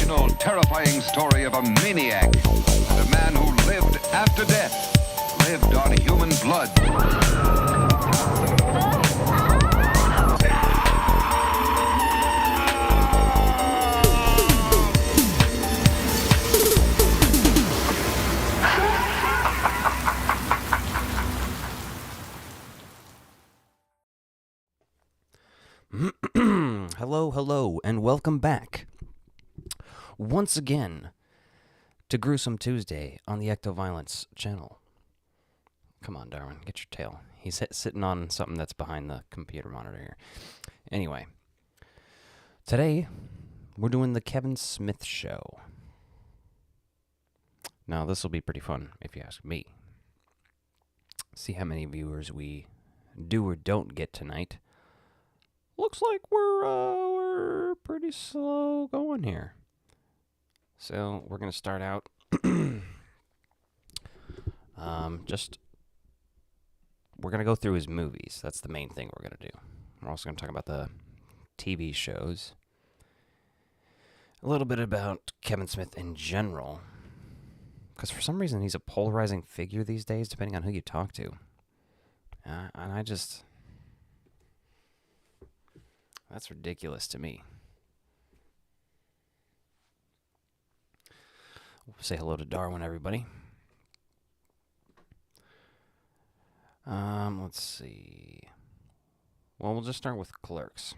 original, terrifying story of a maniac and a man who lived after death, lived on human blood. Hello, and welcome back once again to Gruesome Tuesday on the Ectoviolence channel. Come on, Darwin, get your tail. He's sitting on something that's behind the computer monitor here. Anyway, today we're doing the Kevin Smith Show. Now, this will be pretty fun, if you ask me. See how many viewers we do or don't get tonight. Looks like we're pretty slow going here. So we're gonna start out we're gonna go through his movies. That's the main thing we're gonna do. We're also gonna talk about the TV shows, a little bit about Kevin Smith in general, because for some reason he's a polarizing figure these days, depending on who you talk to. And that's ridiculous to me. Say hello to Darwin, everybody. Let's see. Well, we'll just start with Clerks.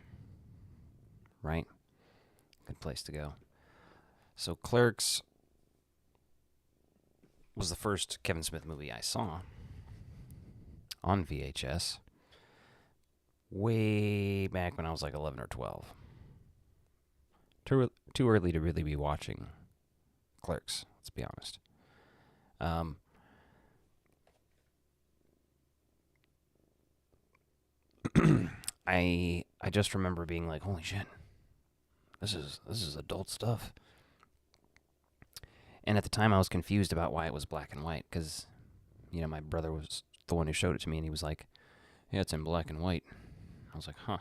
Right? Good place to go. So Clerks was the first Kevin Smith movie I saw on VHS. Way back when I was like 11 or 12. Too early to really be watching Clerks, let's be honest. I just remember being like, holy shit, this is adult stuff. And at the time I was confused about why it was black and white, because, my brother was the one who showed it to me, and he was like, yeah, it's in black and white. I was like, huh.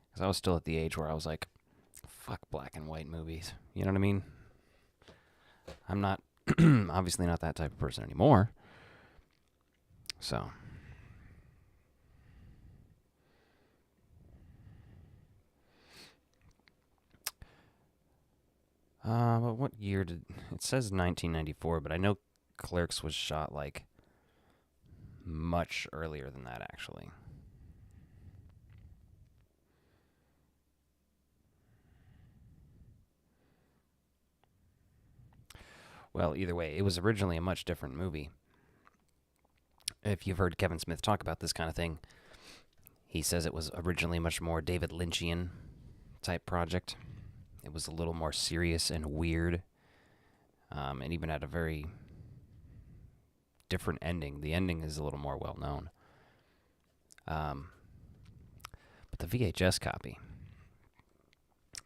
Because I was still at the age where I was like, fuck black and white movies. You know what I mean? I'm not, obviously not that type of person anymore. So. But what year it says 1994, but I know Clerks was shot like much earlier than that, actually. Well, either way, it was originally a much different movie. If you've heard Kevin Smith talk about this kind of thing, he says it was originally much more David Lynchian type project. It was a little more serious and weird, and even had a very different ending. The ending is a little more well-known. But the VHS copy,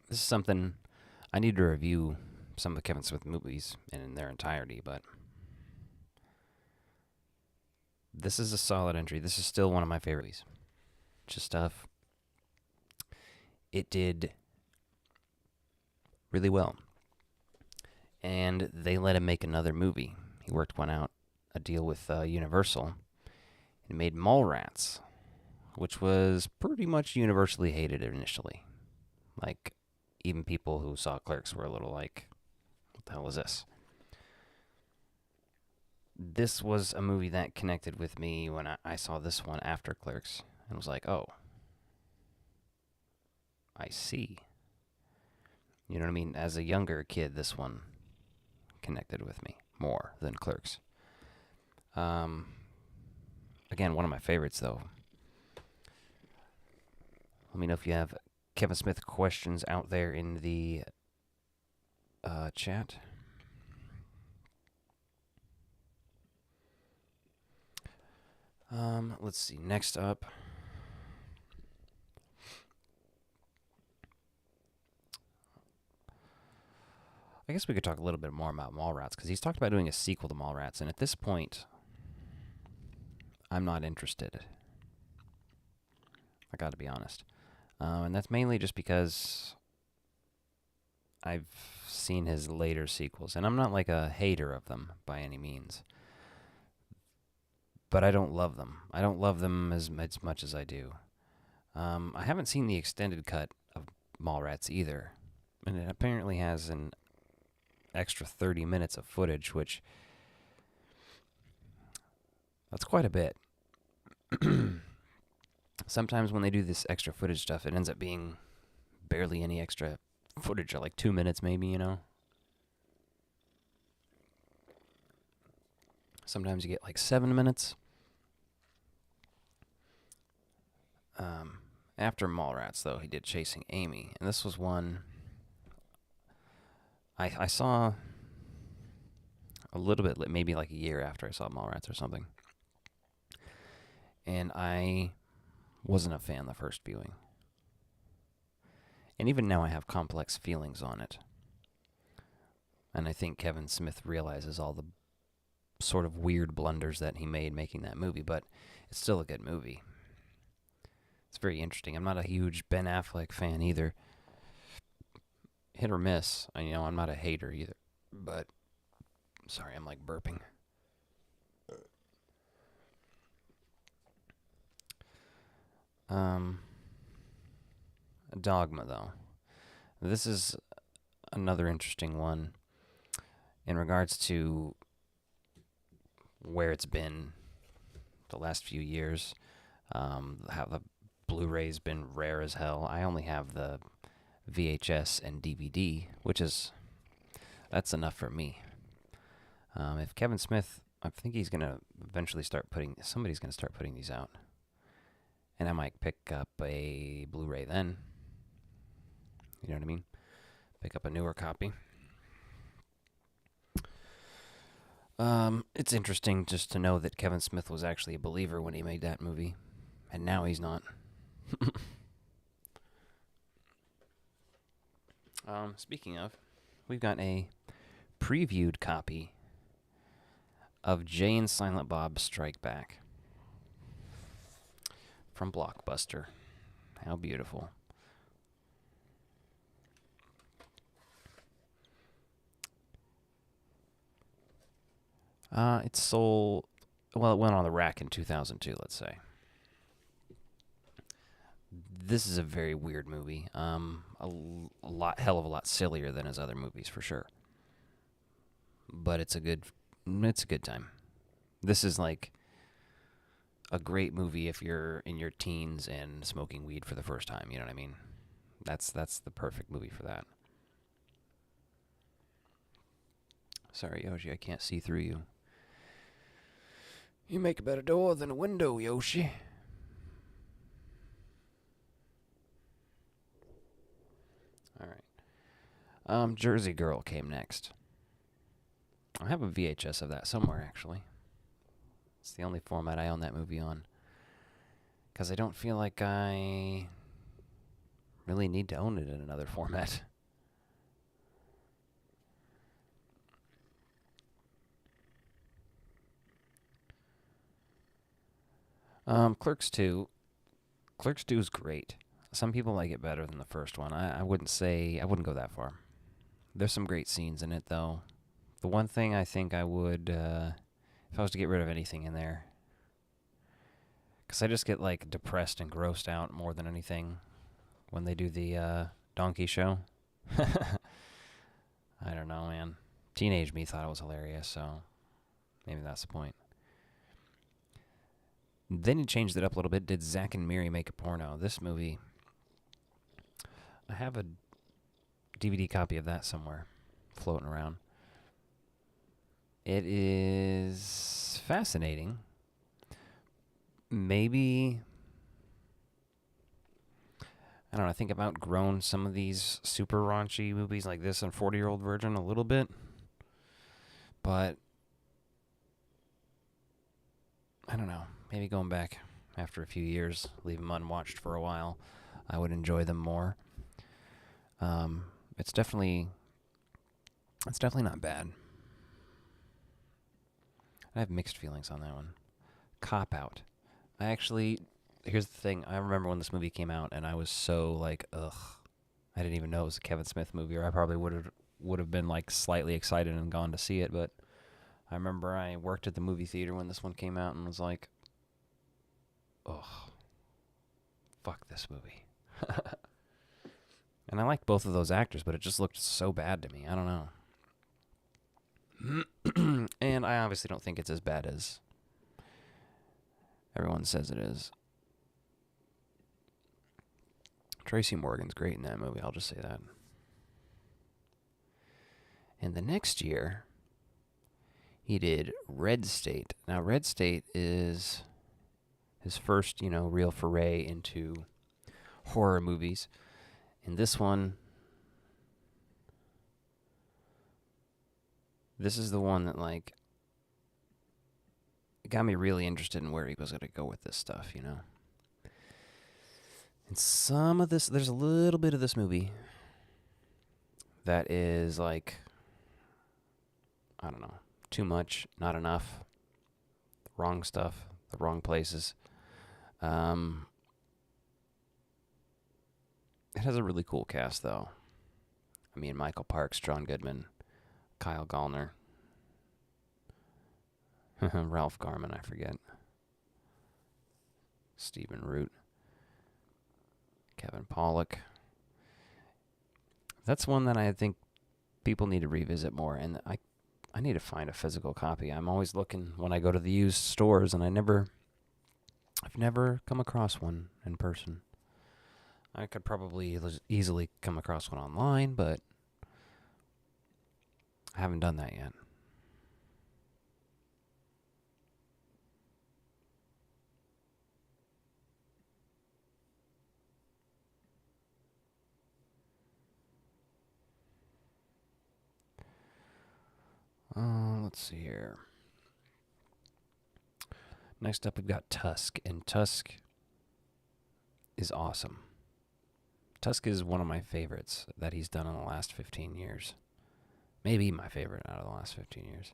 this is something I need to review. Some of the Kevin Smith movies in their entirety, but this is a solid entry. This is still one of my favorites. Just stuff. It did really well. And they let him make another movie. He worked a deal with Universal, and made Mallrats, which was pretty much universally hated initially. Like, even people who saw Clerks were a little like, what the hell is this? This was a movie that connected with me when I saw this one after Clerks, and was like, oh, I see. You know what I mean? As a younger kid, this one connected with me more than Clerks. Again, one of my favorites, though. Let me know if you have Kevin Smith questions out there in the chat. Let's see. Next up, I guess we could talk a little bit more about Mallrats, because he's talked about doing a sequel to Mallrats, and at this point, I'm not interested. I gotta be honest. And that's mainly just because I've seen his later sequels, and I'm not like a hater of them by any means. But I don't love them. I don't love them as much as I do. I haven't seen the extended cut of Mallrats either, and it apparently has an extra 30 minutes of footage, which that's quite a bit. Sometimes when they do this extra footage stuff, it ends up being barely any extra footage, or like 2 minutes maybe, you know? Sometimes you get like 7 minutes. After Mallrats, though, he did Chasing Amy, and this was one I saw a little bit, maybe like a year after I saw Mallrats or something. And I wasn't a fan the first viewing. And even now I have complex feelings on it. And I think Kevin Smith realizes all the sort of weird blunders that he made making that movie, but it's still a good movie. It's very interesting. I'm not a huge Ben Affleck fan either. Hit or miss. I'm not a hater either. But, sorry, I'm like burping. Dogma, though. This is another interesting one in regards to where it's been the last few years. How the Blu-ray's been rare as hell. I only have the VHS and DVD, that's enough for me. If Kevin Smith, I think he's going to eventually somebody's going to start putting these out. And I might pick up a Blu-ray then. You know what I mean? Pick up a newer copy. It's interesting just to know that Kevin Smith was actually a believer when he made that movie. And now he's not. Speaking of, we've got a previewed copy of Jay and Silent Bob Strike Back from Blockbuster. How beautiful. It went on the rack in 2002, let's say. This is a very weird movie. Hell of a lot sillier than his other movies, for sure. But it's a good time. This is like a great movie if you're in your teens and smoking weed for the first time. You know what I mean? That's the perfect movie for that. Sorry, Yoshi, I can't see through you. You make a better door than a window, Yoshi. All right. Jersey Girl came next. I have a VHS of that somewhere, actually. It's the only format I own that movie on. Because I don't feel like I really need to own it in another format. Clerks 2. Clerks 2 is great. Some people like it better than the first one. I wouldn't go that far. There's some great scenes in it, though. The one thing I think I would, if I was to get rid of anything in there, because I just get, like, depressed and grossed out more than anything when they do the donkey show. I don't know, man. Teenage me thought it was hilarious, so maybe that's the point. Then he changed it up a little bit. Did Zack and Miri Make a Porno? This movie, I have a DVD copy of that somewhere floating around. It is fascinating. Maybe, I don't know, I think I've outgrown some of these super raunchy movies like this and 40-Year-Old Virgin a little bit. But, I don't know. Maybe going back after a few years, leave them unwatched for a while, I would enjoy them more. It's definitely not bad. I have mixed feelings on that one. Cop Out. Here's the thing. I remember when this movie came out, and I was so like, ugh. I didn't even know it was a Kevin Smith movie, or I probably would have been like slightly excited and gone to see it. But I remember I worked at the movie theater when this one came out and was like, oh, fuck this movie. And I like both of those actors, but it just looked so bad to me. I don't know. And I obviously don't think it's as bad as everyone says it is. Tracy Morgan's great in that movie, I'll just say that. And the next year, he did Red State. Now, Red State is his first, real foray into horror movies. And this is the one that, like, got me really interested in where he was going to go with this stuff, And some of this, there's a little bit of this movie that is, like, I don't know, too much, not enough, wrong stuff, the wrong places. It has a really cool cast, though. I mean, Michael Parks, John Goodman, Kyle Gallner, Ralph Garman, I forget, Stephen Root, Kevin Pollak. That's one that I think people need to revisit more, and I need to find a physical copy. I'm always looking when I go to the used stores, and I've never come across one in person. I could probably easily come across one online, but I haven't done that yet. Let's see here. Next up, we've got Tusk, and Tusk is awesome. Tusk is one of my favorites that he's done in the last 15 years. Maybe my favorite out of the last 15 years.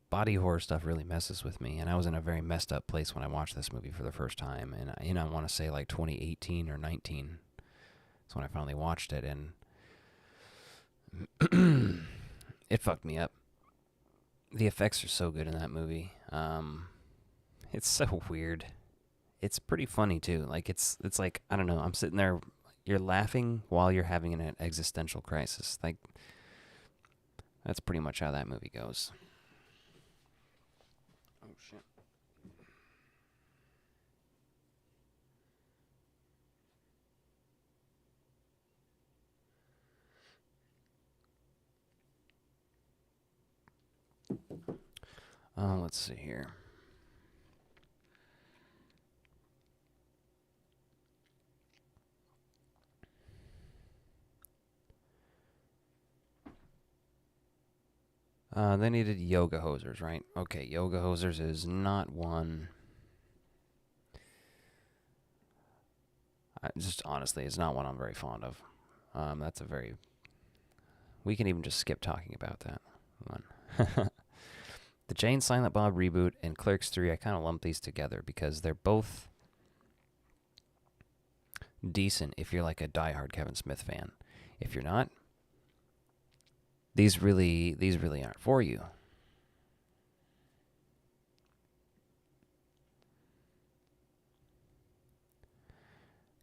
Body horror stuff really messes with me, and I was in a very messed up place when I watched this movie for the first time, and I want to say like 2018 or 19. That's when I finally watched it, and it fucked me up. The effects are so good in that movie. It's so weird. It's pretty funny too. Like it's like, I don't know, I'm sitting there, you're laughing while you're having an existential crisis. Like, that's pretty much how that movie goes. Oh shit. Let's see here. They needed Yoga Hosers, right? Okay, Yoga Hosers is not one. Just honestly, it's not one I'm very fond of. That's a very. We can even just skip talking about that one. The Jay and Silent Bob reboot and Clerks 3, I kind of lump these together because they're both decent if you're like a diehard Kevin Smith fan. If you're not, these really aren't for you.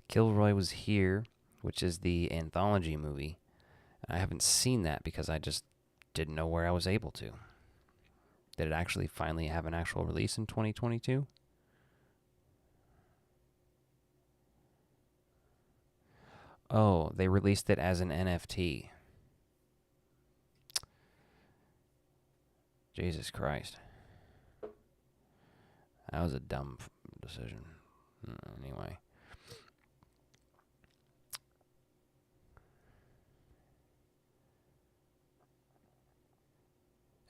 Kilroy Was Here, which is the anthology movie. I haven't seen that because I just didn't know where I was able to. Did it actually finally have an actual release in 2022? Oh, they released it as an NFT. Jesus Christ. That was a dumb decision. Anyway.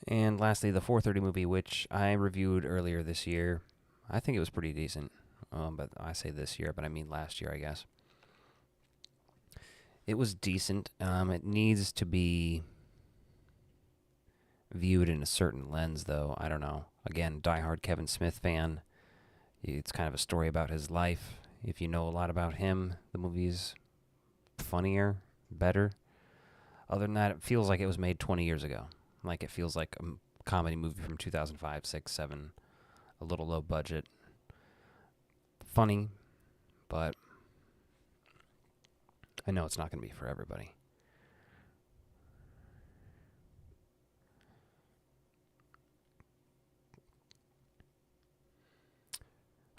And lastly, the 4:30 movie, which I reviewed earlier this year. I think it was pretty decent. But I say this year, but I mean last year, I guess. It was decent. It needs to be viewed in a certain lens, though. I don't know. Again, diehard Kevin Smith fan. It's kind of a story about his life. If you know a lot about him, the movie's funnier, better. Other than that, it feels like it was made 20 years ago. Like it feels like a comedy movie from 2005, 6, 7. A little low budget. Funny, but I know it's not going to be for everybody.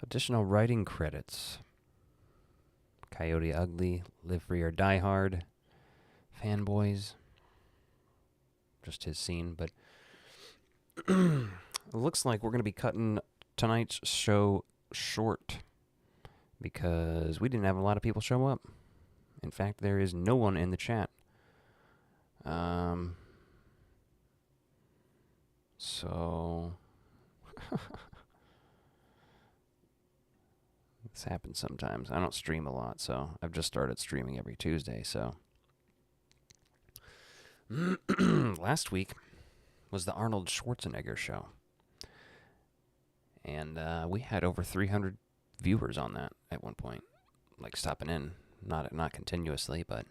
Additional writing credits. Coyote Ugly, Live Free or Die Hard, Fanboys. Just his scene, but it looks like we're going to be cutting tonight's show short because we didn't have a lot of people show up. In fact, there is no one in the chat. So this happens sometimes. I don't stream a lot, so I've just started streaming every Tuesday, so last week was the Arnold Schwarzenegger show. And we had over 300 viewers on that at one point, like stopping in, not continuously, but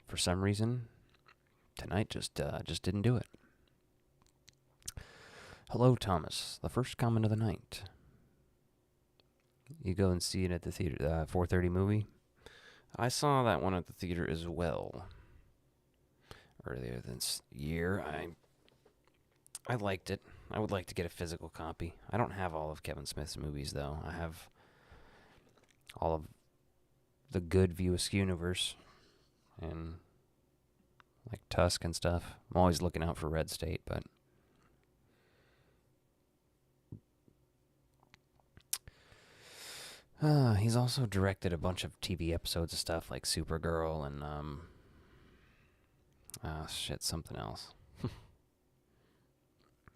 for some reason tonight just didn't do it. Hello, Thomas. The first comment of the night. You go and see it at the theater, 4:30 movie. I saw that one at the theater as well earlier this year. I liked it. I would like to get a physical copy. I don't have all of Kevin Smith's movies, though. I have all of the good View Askew universe and like Tusk and stuff. I'm always looking out for Red State, but he's also directed a bunch of TV episodes of stuff like Supergirl and something else.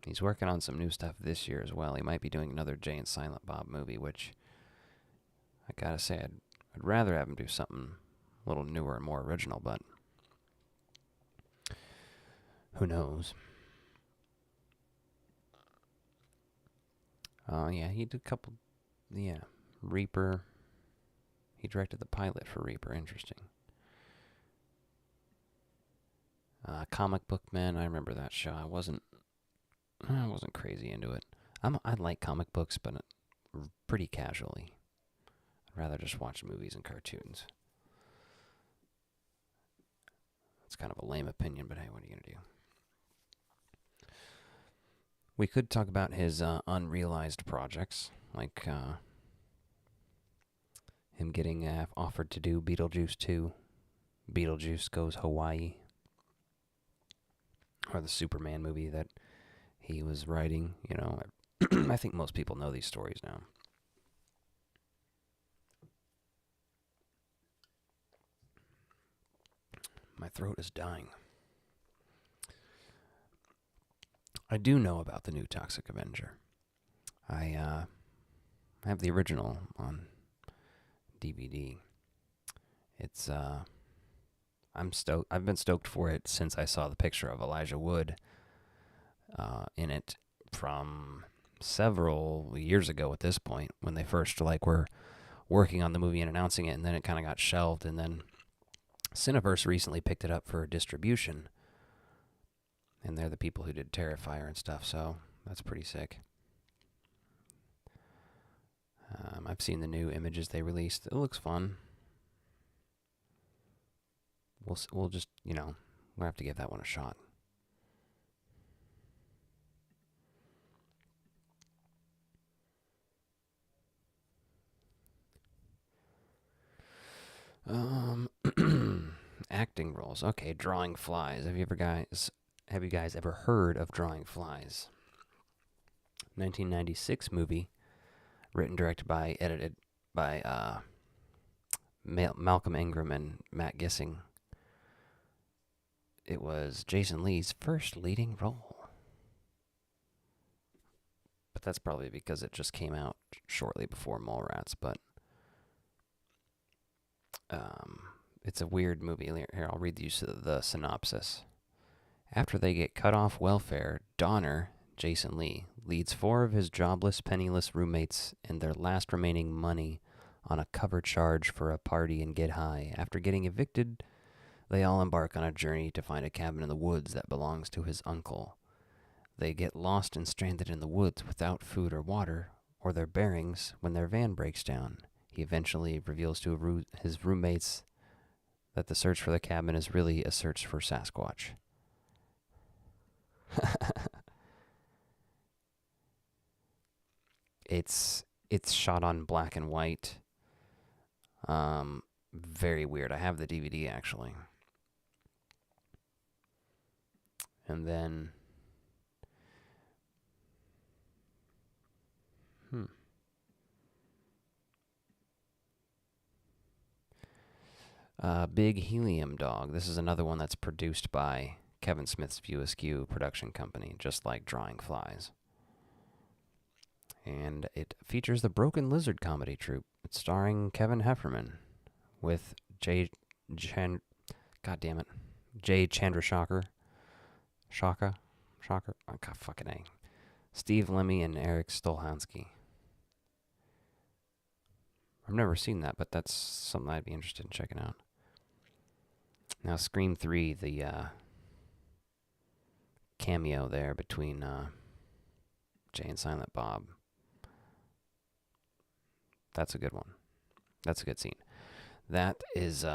He's working on some new stuff this year as well. He might be doing another Jay and Silent Bob movie, which I gotta say I'd rather have him do something a little newer and more original, but who knows? Yeah, he did a couple. Yeah, Reaper. He directed the pilot for Reaper. Interesting. Comic Book Man. I remember that show. I wasn't crazy into it. I like comic books, but pretty casually. I'd rather just watch movies and cartoons. It's kind of a lame opinion, but hey, what are you gonna do? We could talk about his unrealized projects, like him getting offered to do Beetlejuice 2, Beetlejuice Goes Hawaii, or the Superman movie that he was writing. You know, I think most people know these stories now. My throat is dying. I do know about the new Toxic Avenger. I have the original on DVD. It's I'm stoked. I've been stoked for it since I saw the picture of Elijah Wood in it from several years ago at this point, when they first were working on the movie and announcing it, and then it kind of got shelved, and then Cineverse recently picked it up for distribution, and they're the people who did Terrifier and stuff, so that's pretty sick. I've seen the new images they released. It looks fun. We'll just, we'll have to give that one a shot. Acting roles. Okay, Drawing Flies. Have you guys ever heard of Drawing Flies? 1996 movie, written, directed by, edited by Malcolm Ingram and Matt Gissing. It was Jason Lee's first leading role. But that's probably because it just came out shortly before Mallrats, but it's a weird movie. Here, I'll read you the synopsis. After they get cut off welfare, Donner, Jason Lee, leads 4 of his jobless, penniless roommates and their last remaining money on a cover charge for a party and get high. After getting evicted, they all embark on a journey to find a cabin in the woods that belongs to his uncle. They get lost and stranded in the woods without food or water or their bearings when their van breaks down. He eventually reveals to his roommates that the search for the cabin is really a search for Sasquatch. It's shot on black and white. Very weird. I have the DVD actually. And then Big Helium Dog. This is another one that's produced by Kevin Smith's View Askew production company, just like Drawing Flies. And it features the Broken Lizard comedy troupe. It's starring Kevin Heffernan with Jay Chandrasekhar. Shaka? Oh, God, fucking A. Steve Lemmy and Eric Stolhansky. I've never seen that, but that's something I'd be interested in checking out. Now, Scream 3, the cameo there between Jay and Silent Bob. That's a good one. That's a good scene. That is,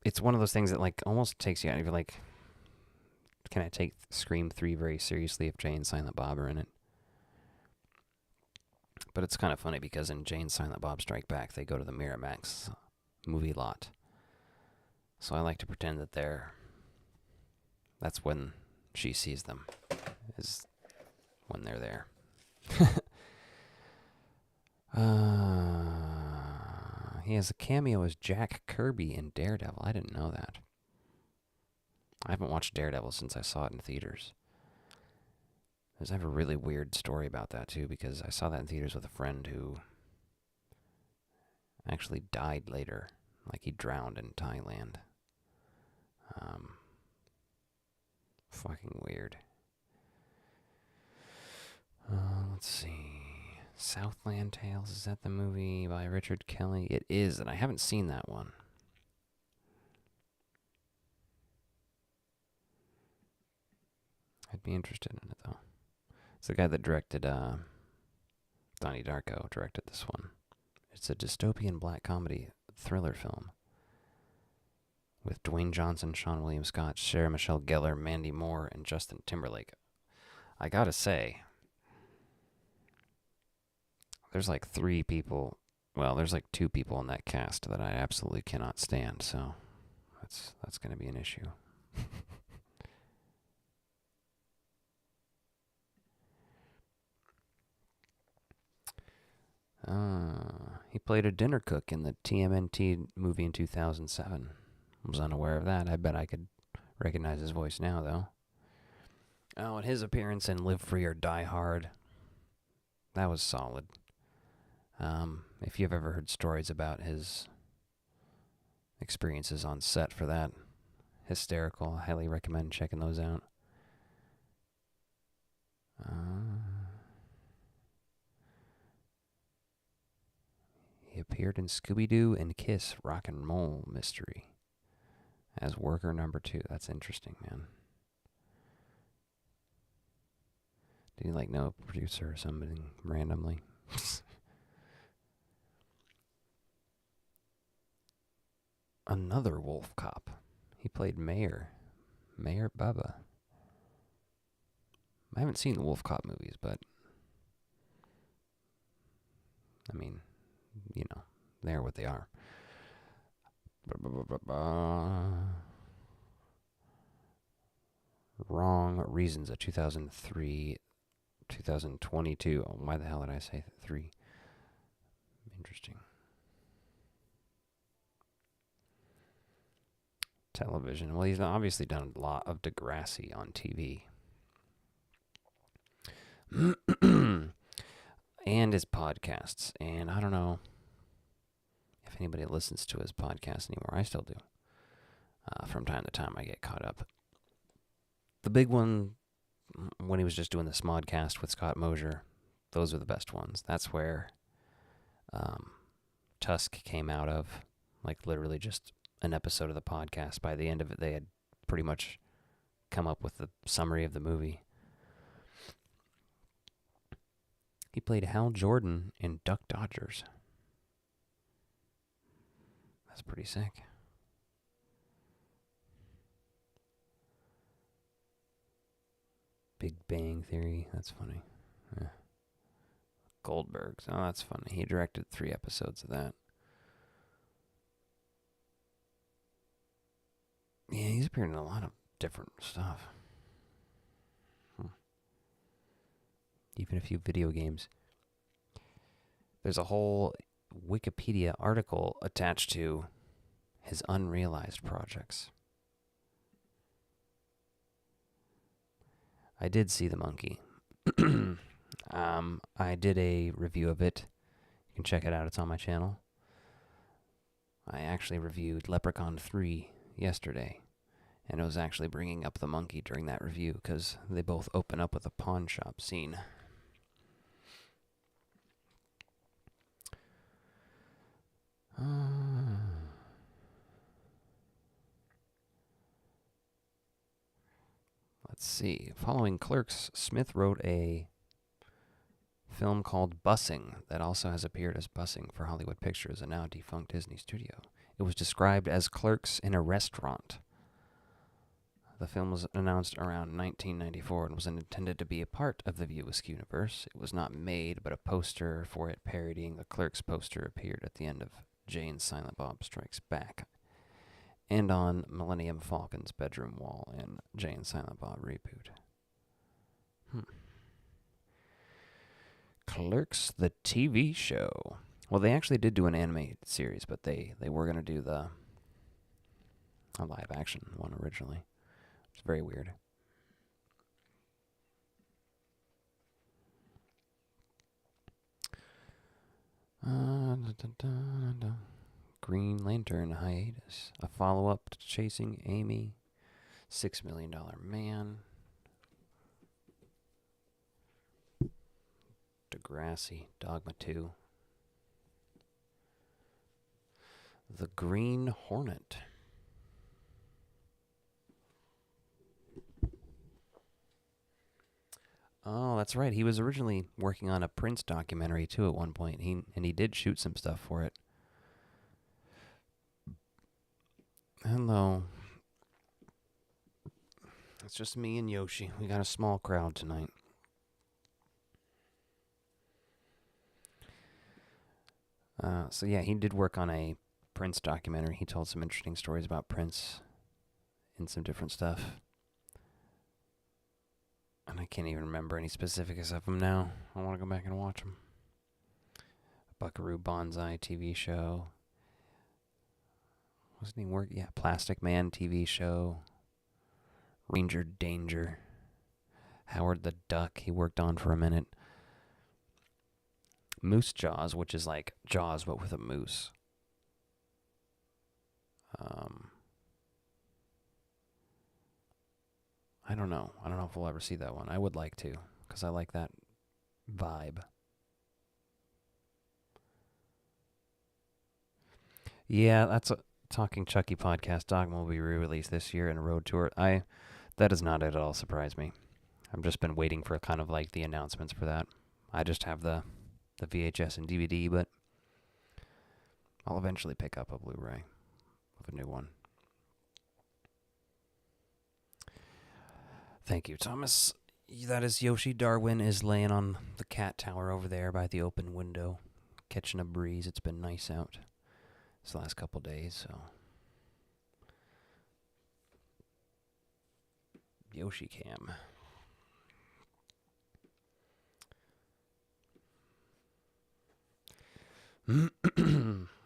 it's one of those things that, like, almost takes you out. You're like, can I take Scream 3 very seriously if Jay and Silent Bob are in it? But it's kind of funny because in Jay and Silent Bob Strike Back, they go to the Miramax movie lot. So I like to pretend that that's when she sees them, is when they're there. He has a cameo as Jack Kirby in Daredevil. I didn't know that. I haven't watched Daredevil since I saw it in theaters. I have a really weird story about that, too, because I saw that in theaters with a friend who actually died later. Like, he drowned in Thailand. Fucking weird. Let's see. Southland Tales, is that the movie by Richard Kelly? It is, and I haven't seen that one. I'd be interested in it, though. It's the guy that directed, Donnie Darko directed this one. It's a dystopian black comedy thriller film with Dwayne Johnson, Seann William Scott, Sarah Michelle Gellar, Mandy Moore, and Justin Timberlake. I gotta say, there's like 3 people, well, there's like 2 people in that cast that I absolutely cannot stand, so that's gonna be an issue. He played a dinner cook in the TMNT movie in 2007. I was unaware of that. I bet I could recognize his voice now, though. Oh, and his appearance in Live Free or Die Hard. That was solid. If you've ever heard stories about his experiences on set for that, hysterical. I highly recommend checking those out. He appeared in Scooby-Doo and Kiss Rock and Roll Mystery as worker number 2. That's interesting, man. Did he like know a producer or something randomly? Another wolf cop. He played Mayor Bubba. I haven't seen the Wolf Cop movies, but I mean, you know, they're what they are. Wrong Reasons, a 2003, 2022. Oh, why the hell did I say 3? Interesting. Television. Well, he's obviously done a lot of Degrassi on TV. And his podcasts. And I don't know if anybody listens to his podcast anymore. I still do. From time to time, I get caught up. The big one, when he was just doing the Smodcast with Scott Mosier, those are the best ones. That's where Tusk came out of. Like, literally just an episode of the podcast. By the end of it, they had pretty much come up with the summary of the movie. He played Hal Jordan in Duck Dodgers. That's pretty sick. Big Bang Theory. That's funny. Goldberg's. Oh, that's funny. He directed 3 episodes of that. Yeah, he's appeared in a lot of different stuff. Even a few video games. There's a whole Wikipedia article attached to his unrealized projects. I did see The Monkey. I did a review of it. You can check it out. It's on my channel. I actually reviewed Leprechaun 3 yesterday, and I was actually bringing up The Monkey during that review because they both open up with a pawn shop scene. Let's see. Following Clerks, Smith wrote a film called Bussing that also has appeared as Bussing for Hollywood Pictures, a now defunct Disney studio. It was described as Clerks in a restaurant. The film was announced around 1994 and was intended to be a part of the View Askew universe. It was not made, but a poster for it parodying the Clerks poster appeared at the end of Jay and Silent Bob Strikes Back, and on Millennium Falcon's bedroom wall in Jay and Silent Bob Reboot. Clerks, the TV show. Well, they actually did do an animated series, but they were going to do a live-action one originally. It's very weird. Green Lantern hiatus. A follow-up to Chasing Amy. $6 Million Man. Degrassi. Dogma 2. The Green Hornet. Oh, that's right. He was originally working on a Prince documentary, too, at one point. He did shoot some stuff for it. Hello. It's just me and Yoshi. We got a small crowd tonight. So yeah, he did work on a Prince documentary. He told some interesting stories about Prince and some different stuff. And I can't even remember any specifics of them now. I want to go back and watch them. Buckaroo Banzai TV show. Wasn't he working? Yeah, Plastic Man TV show. Ranger Danger. Howard the Duck he worked on for a minute. Moose Jaws, which is like Jaws but with a moose. I don't know. I don't know if we'll ever see that one. I would like to, because I like that vibe. Yeah, that's a Talking Chucky podcast. Dogma will be re-released this year in a road tour. That does not at all surprise me. I've just been waiting for kind of like the announcements for that. I just have the VHS and DVD, but I'll eventually pick up a Blu-ray of a new one. Thank you, Thomas. That is Yoshi. Darwin is laying on the cat tower over there by the open window, catching a breeze. It's been nice out this last couple days, so Yoshi Cam.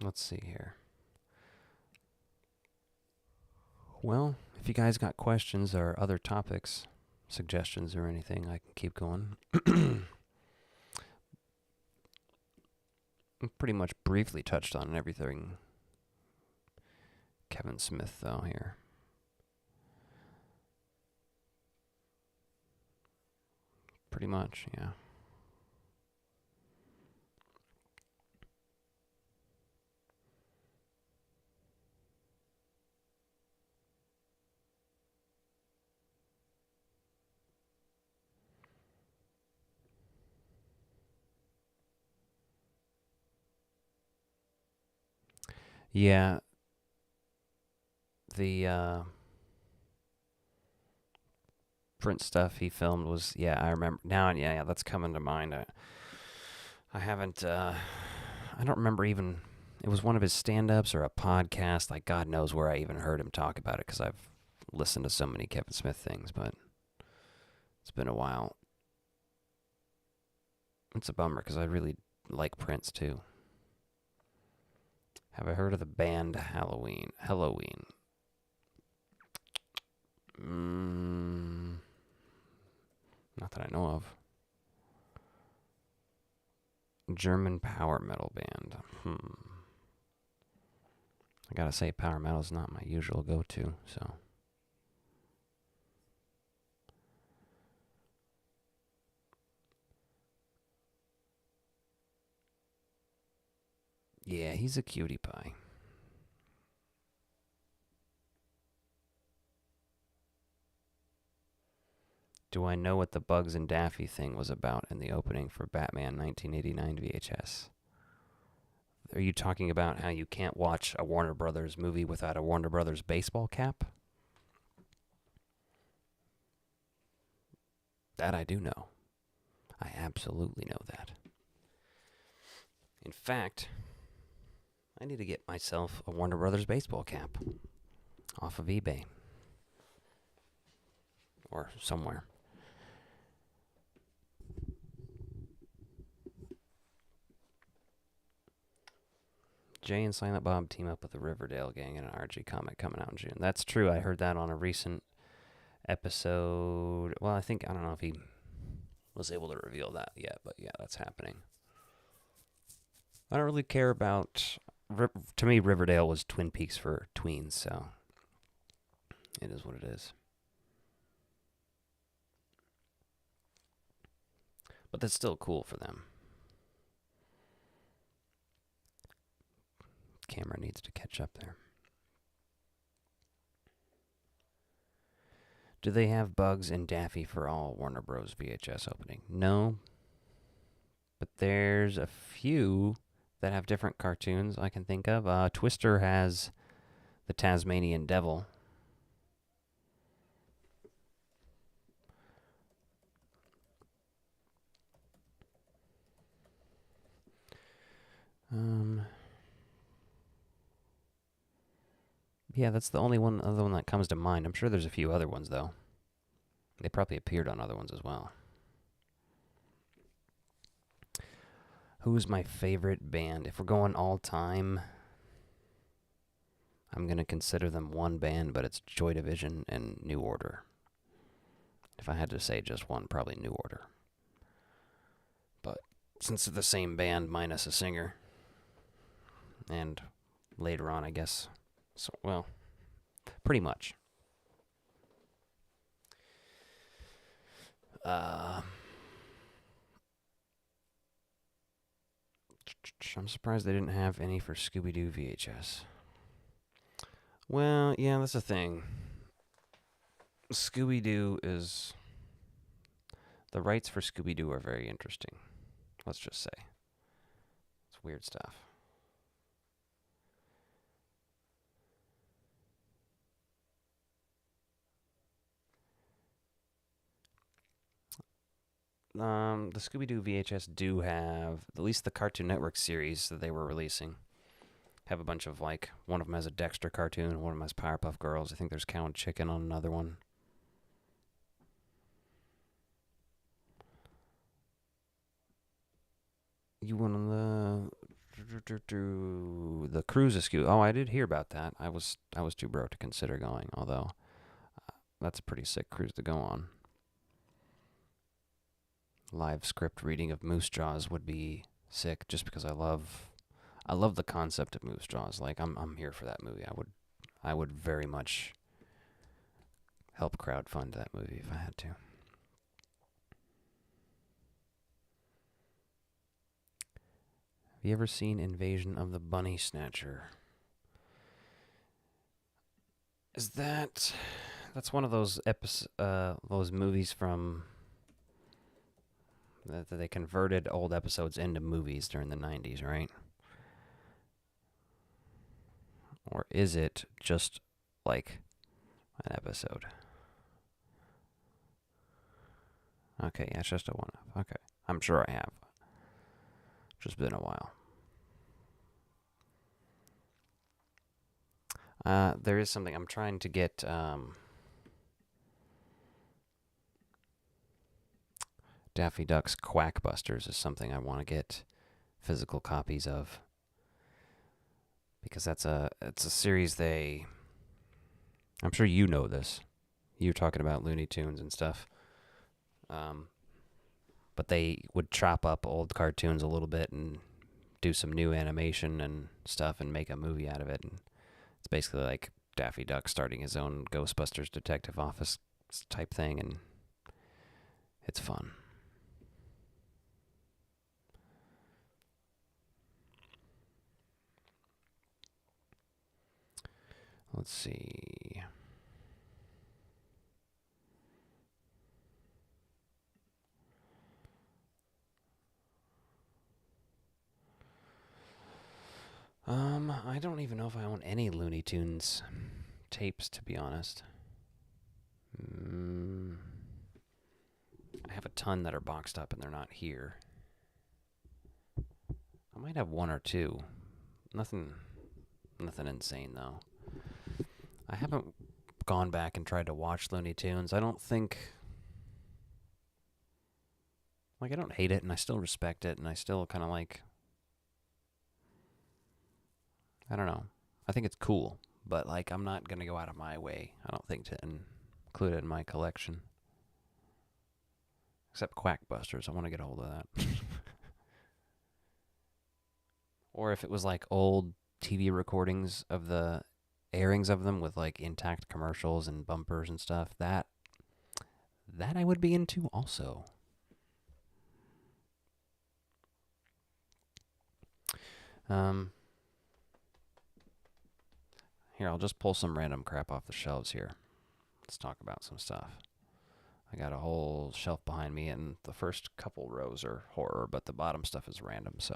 Let's see here. Well, if you guys got questions or other topics, suggestions or anything, I can keep going. Pretty much briefly touched on everything. Kevin Smith, though, here. Pretty much, yeah. Yeah, the Prince stuff he filmed was, yeah, I remember now. Yeah, that's coming to mind. I haven't. I don't remember even. It was one of his stand-ups or a podcast. Like God knows where I even heard him talk about it because I've listened to so many Kevin Smith things, but it's been a while. It's a bummer because I really like Prince too. Have I heard of the band Halloween? Halloween. Not that I know of. German power metal band. I gotta say, power metal is not my usual go-to, so. Yeah, he's a cutie pie. Do I know what the Bugs and Daffy thing was about in the opening for Batman 1989 VHS? Are you talking about how you can't watch a Warner Brothers movie without a Warner Brothers baseball cap? That I do know. I absolutely know that. In fact, I need to get myself a Warner Brothers baseball cap off of eBay or somewhere. Jay and Silent Bob team up with the Riverdale gang in an RG comic coming out in June. That's true. I heard that on a recent episode. Well, I don't know if he was able to reveal that yet, but yeah, that's happening. I don't really care about. To me, Riverdale was Twin Peaks for tweens, so it is what it is. But that's still cool for them. Camera needs to catch up there. Do they have Bugs and Daffy for all Warner Bros. VHS opening? No. But there's a few that have different cartoons I can think of. Twister has the Tasmanian Devil. Yeah, that's the only other one that comes to mind. I'm sure there's a few other ones, though. They probably appeared on other ones as well. Who's my favorite band? If we're going all time, I'm going to consider them one band, but it's Joy Division and New Order. If I had to say just one, probably New Order. But since they're the same band minus a singer, and later on, I guess, so, well, pretty much. I'm surprised they didn't have any for Scooby-Doo VHS. Well, yeah, that's the thing. Scooby-Doo is... The rights for Scooby-Doo are very interesting. Let's just say. It's weird stuff. The Scooby-Doo VHS do have, at least the Cartoon Network series that they were releasing, have a bunch of, like, one of them has a Dexter cartoon, one of them has Powerpuff Girls. I think there's Cow and Chicken on another one. You went on the cruise of Scooby. Oh, I did hear about that. I was too broke to consider going, although that's a pretty sick cruise to go on. Live script reading of Moose Jaws would be sick, just because I love the concept of Moose Jaws. Like I'm here for that movie. I would very much help crowdfund that movie if I had to. Have you ever seen Invasion of the Bunny Snatcher? That's one of those those movies from that they converted old episodes into movies during the 90s, right? Or is it just like an episode? Okay, yeah, it's just a one-off. Okay. I'm sure I have. Just been a while. There is something I'm trying to get. Daffy Duck's Quackbusters is something I want to get physical copies of, because it's a series I'm sure you know this. You're talking about Looney Tunes and stuff. But they would chop up old cartoons a little bit and do some new animation and stuff and make a movie out of it. And it's basically like Daffy Duck starting his own Ghostbusters detective office type thing, and it's fun. Let's see. I don't even know if I own any Looney Tunes tapes, to be honest. I have a ton that are boxed up and they're not here. I might have one or two. Nothing insane, though. I haven't gone back and tried to watch Looney Tunes. I don't think... Like, I don't hate it, and I still respect it, and I still kind of like... I don't know. I think it's cool, but, like, I'm not going to go out of my way, I don't think, to include it in my collection. Except Quackbusters. I want to get a hold of that. Or if it was, like, old TV recordings of the airings of them with, like, intact commercials and bumpers and stuff, that I would be into also. Here, I'll just pull some random crap off the shelves here. Let's talk about some stuff. I got a whole shelf behind me, and the first couple rows are horror, but the bottom stuff is random, so.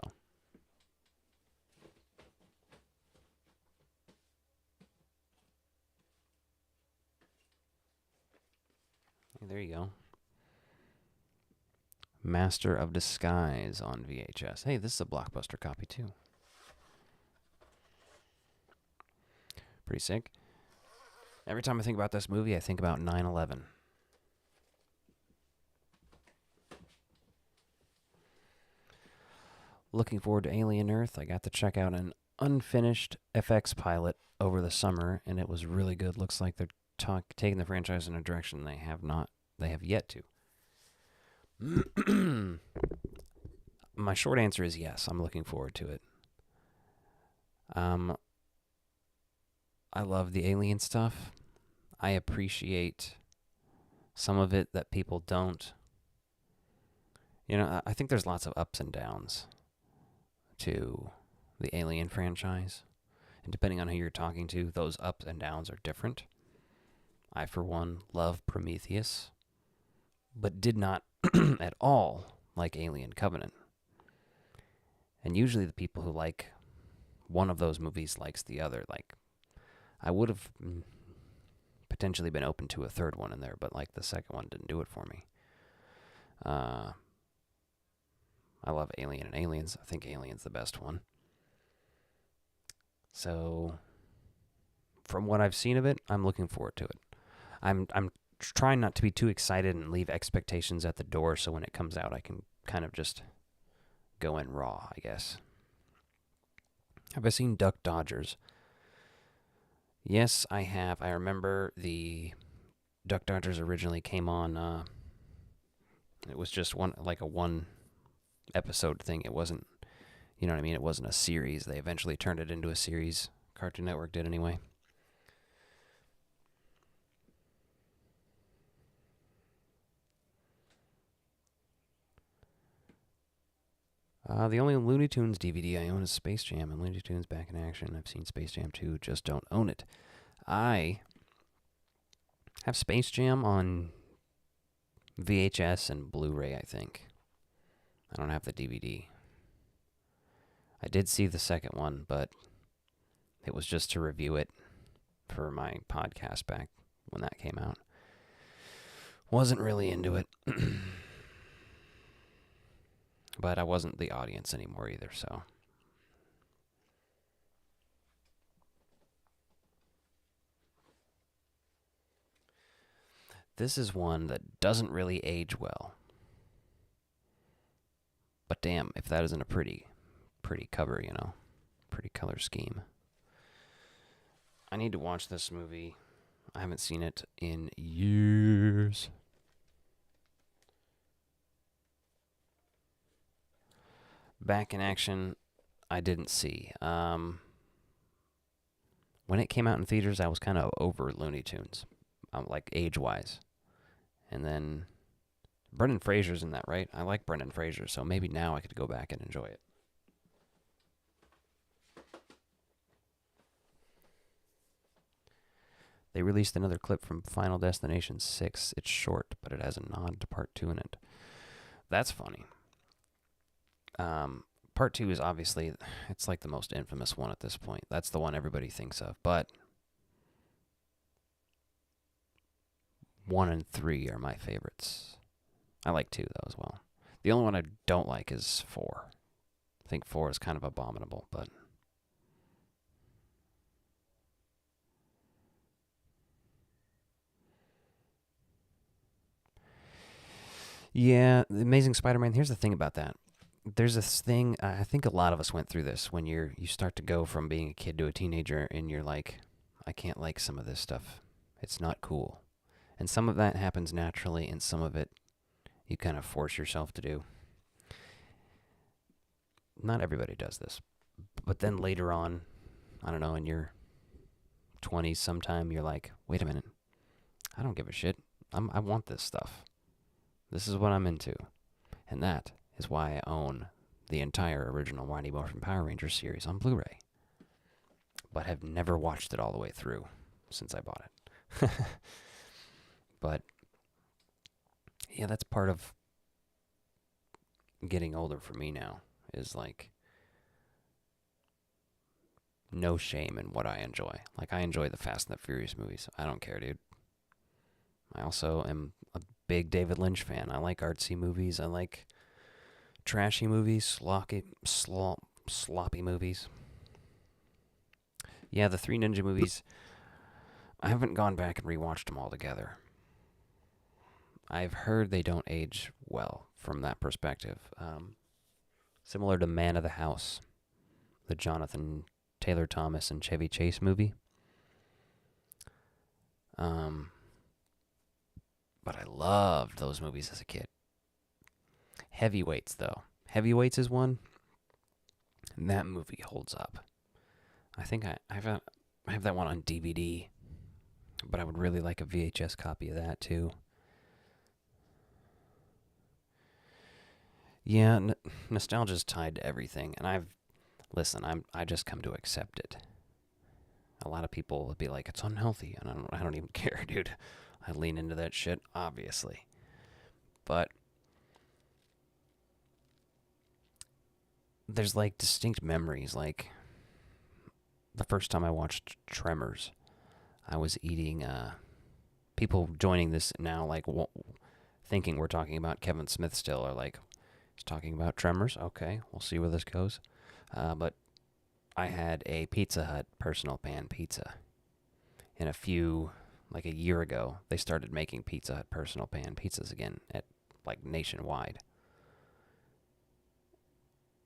There you go. Master of Disguise on VHS. Hey, this is a Blockbuster copy, too. Pretty sick. Every time I think about this movie, I think about 9/11. Looking forward to Alien Earth. I got to check out an unfinished FX pilot over the summer, and it was really good. Looks like they're taking the franchise in a direction they have yet to. My short answer is yes. I'm looking forward to it. I love the alien stuff. I appreciate some of it that people don't. You know, I think there's lots of ups and downs to the Alien franchise. And depending on who you're talking to, those ups and downs are different. I, for one, love Prometheus, but did not at all like Alien Covenant. And usually the people who like one of those movies likes the other. Like, I would have potentially been open to a third one in there, but like the second one didn't do it for me. I love Alien and Aliens. I think Alien's the best one. So, from what I've seen of it, I'm looking forward to it. I'm trying not to be too excited and leave expectations at the door, so when it comes out, I can kind of just go in raw, I guess. Have I seen Duck Dodgers? Yes, I have. I remember the Duck Dodgers originally came on. It was just one episode thing. It wasn't, you know what I mean? It wasn't a series. They eventually turned it into a series. Cartoon Network did anyway. The only Looney Tunes DVD I own is Space Jam and Looney Tunes Back in Action. I've seen Space Jam 2, just don't own it. I have Space Jam on VHS and Blu-ray, I think. I don't have the DVD. I did see the second one, but It was just to review it for my podcast back when that came out. Wasn't really into it. But I wasn't the audience anymore either, so. This is one that doesn't really age well. But damn, if that isn't a pretty cover, you know. Pretty color scheme. I need to watch this movie. I haven't seen it in years. Back in Action, I didn't see. When it came out in theaters, I was kind of over Looney Tunes, like age-wise. And then Brendan Fraser's in that, right? I like Brendan Fraser, so maybe now I could go back and enjoy it. They released another clip from Final Destination 6. It's short, but it has a nod to Part 2 in it. That's funny. Part 2 is obviously, it's like the most infamous one at this point. That's the one everybody thinks of. But 1 and 3 are my favorites. I like 2, though, as well. The only one I don't like is 4. I think 4 is kind of abominable, but... Yeah, The Amazing Spider-Man, here's the thing about that. There's this thing, I think a lot of us went through this, when you start to go from being a kid to a teenager, and you're like, I can't like some of this stuff. It's not cool. And some of that happens naturally, and some of it you kind of force yourself to do. Not everybody does this. But then later on, I don't know, in your 20s sometime, you're like, wait a minute, I don't give a shit. I want this stuff. This is what I'm into. And that is why I own the entire original Mighty Morphin Power Rangers series on Blu-ray. But have never watched it all the way through since I bought it. But, yeah, that's part of getting older for me now, is like no shame in what I enjoy. Like, I enjoy the Fast and the Furious movies. I don't care, dude. I also am a big David Lynch fan. I like artsy movies. I like trashy movies, sloppy movies. Yeah, the Three Ninja movies, I haven't gone back and rewatched them all together. I've heard they don't age well from that perspective. Similar to Man of the House, the Jonathan Taylor Thomas and Chevy Chase movie. But I loved those movies as a kid. Heavyweights, though. Heavyweights is one. And that movie holds up. I think I have that one on DVD. But I would really like a VHS copy of that, too. Yeah, nostalgia's tied to everything. And I just come to accept it. A lot of people would be like, it's unhealthy. And I don't even care, dude. I lean into that shit, obviously. But there's like distinct memories. Like the first time I watched Tremors, I was eating. People joining this now, like thinking we're talking about Kevin Smith still, are like, he's talking about Tremors. Okay, we'll see where this goes. But I had a Pizza Hut personal pan pizza. In like a year ago, they started making Pizza Hut personal pan pizzas again at like nationwide.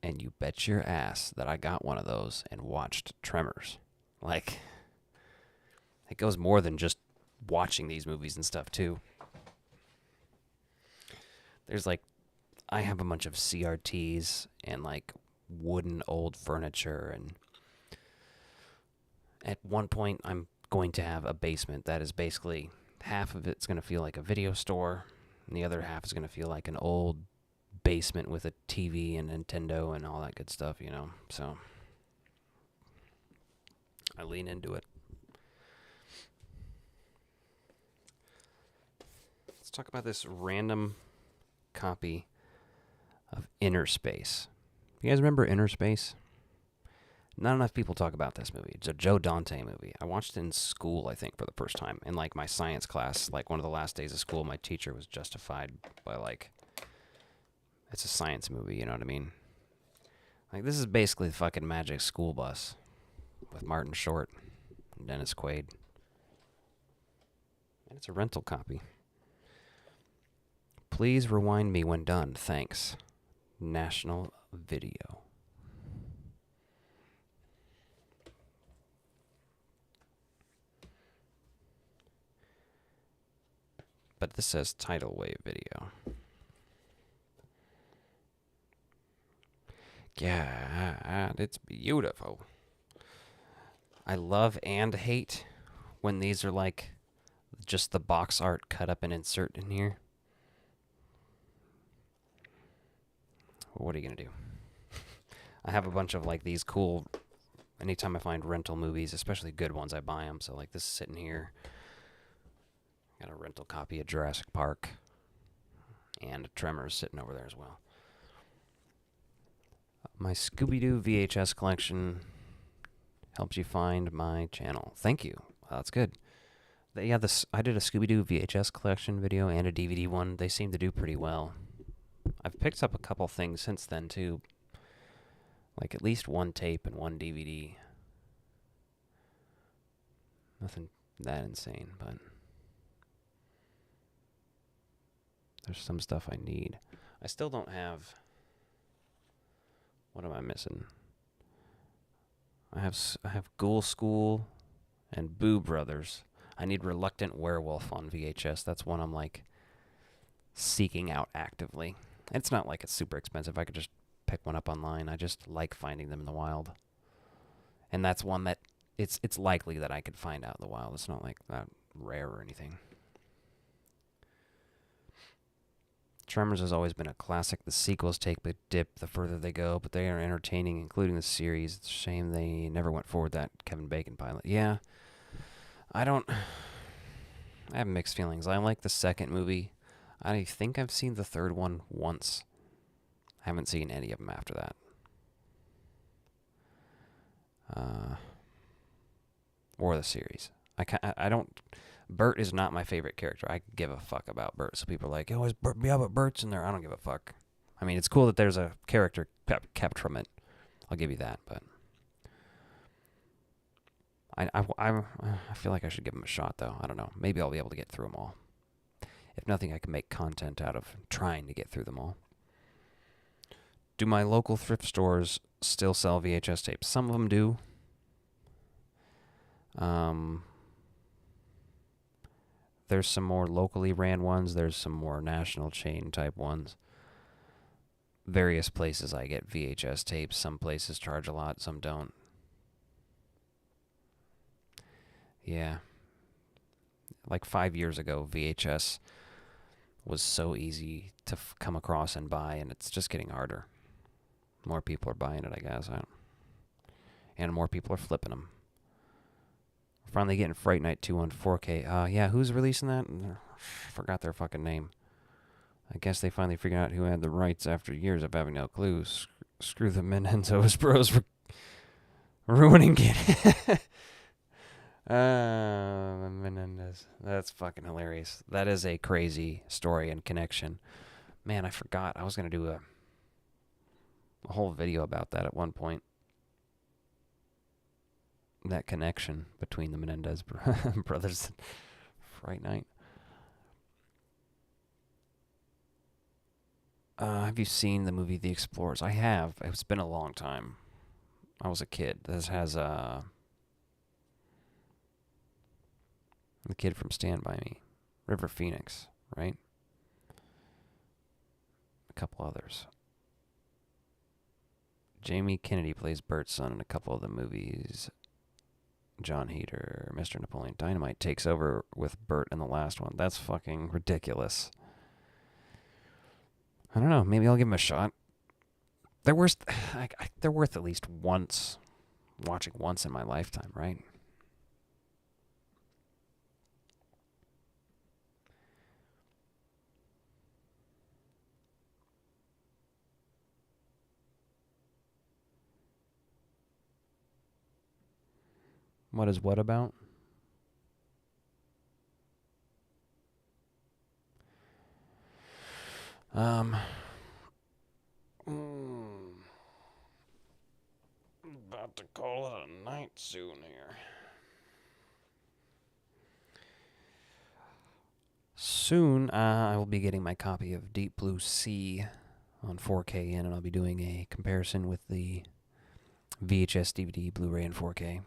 And you bet your ass that I got one of those and watched Tremors. Like, it goes more than just watching these movies and stuff, too. There's like, I have a bunch of CRTs and like wooden old furniture, and at one point I'm going to have a basement that is basically half of it's going to feel like a video store, and the other half is going to feel like an old basement with a TV and Nintendo and all that good stuff, you know. So I lean into it. Let's talk about this random copy of Inner Space. You guys remember Inner Space? Not enough people talk about this movie. It's a Joe Dante movie. I watched it in school, I think, for the first time. In, like, my science class, like, one of the last days of school, my teacher was justified by, like, it's a science movie, you know what I mean? Like, this is basically the fucking Magic School Bus with Martin Short and Dennis Quaid. And it's a rental copy. Please rewind me when done. Thanks. National Video. But this says Tidal Wave Video. God, it's beautiful. I love and hate when these are like just the box art cut up and insert in here. What are you going to do? I have a bunch of like these cool, anytime I find rental movies, especially good ones, I buy them. So like this is sitting here. Got a rental copy of Jurassic Park and Tremors sitting over there as well. My Scooby-Doo VHS collection helps you find my channel. Thank you. That's good. Yeah, I did a Scooby-Doo VHS collection video and a DVD one. They seem to do pretty well. I've picked up a couple things since then, too. Like at least one tape and one DVD. Nothing that insane, but there's some stuff I need. I still don't have... What am I missing? I have Ghoul School and Boo Brothers. I need Reluctant Werewolf on VHS. That's one I'm like seeking out actively. It's not like it's super expensive. I could just pick one up online. I just like finding them in the wild. And that's one that it's likely that I could find out in the wild. It's not like that rare or anything. Tremors has always been a classic. The sequels take a dip the further they go, but they are entertaining, including the series. It's a shame they never went forward that Kevin Bacon pilot. Yeah, I have mixed feelings. I like the second movie. I think I've seen the third one once. I haven't seen any of them after that. Or the series. I don't... Bert is not my favorite character. I give a fuck about Bert. So people are like, oh, yeah, but Bert's in there. I don't give a fuck. I mean, it's cool that there's a character kept from it. I'll give you that, but... I feel like I should give him a shot, though. I don't know. Maybe I'll be able to get through them all. If nothing, I can make content out of trying to get through them all. Do my local thrift stores still sell VHS tapes? Some of them do. There's some more locally ran ones. There's some more national chain type ones. Various places I get VHS tapes. Some places charge a lot, some don't. Yeah. Like 5 years ago, VHS was so easy to come across and buy, and it's just getting harder. More people are buying it, I guess. And more people are flipping them. Finally getting Fright Night 2 on 4K. Yeah, who's releasing that? Forgot their fucking name. I guess they finally figured out who had the rights after years of having no clue. Screw the Menendez Bros for ruining it. Menendez. That's fucking hilarious. That is a crazy story and connection. Man, I forgot. I was going to do a whole video about that at one point. That connection between the Menendez brothers and Fright Night. Have you seen the movie The Explorers? I have. It's been a long time. I was a kid. This has the kid from Stand By Me. River Phoenix, right? A couple others. Jamie Kennedy plays Bert's son in a couple of the movies. John Heater, Mr. Napoleon Dynamite takes over with Bert in the last one. That's fucking ridiculous. I don't know. Maybe I'll give them a shot. They're worth at least watching once in my lifetime, right? What is what about? About to call it a night soon here. Soon, I will be getting my copy of Deep Blue Sea on 4K in, and I'll be doing a comparison with the VHS, DVD, Blu-ray, and 4K.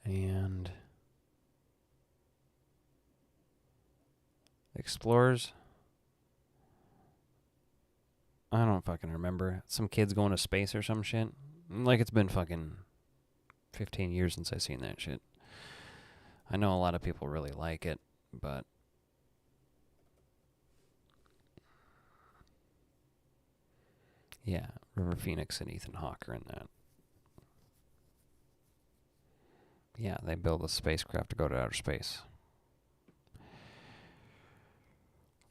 And Explorers, I don't fucking remember. Some kids going to space or some shit. Like, it's been fucking 15 years since I seen that shit. I know a lot of people really like it, but yeah, River Phoenix and Ethan Hawke are in that. Yeah, they build a spacecraft to go to outer space.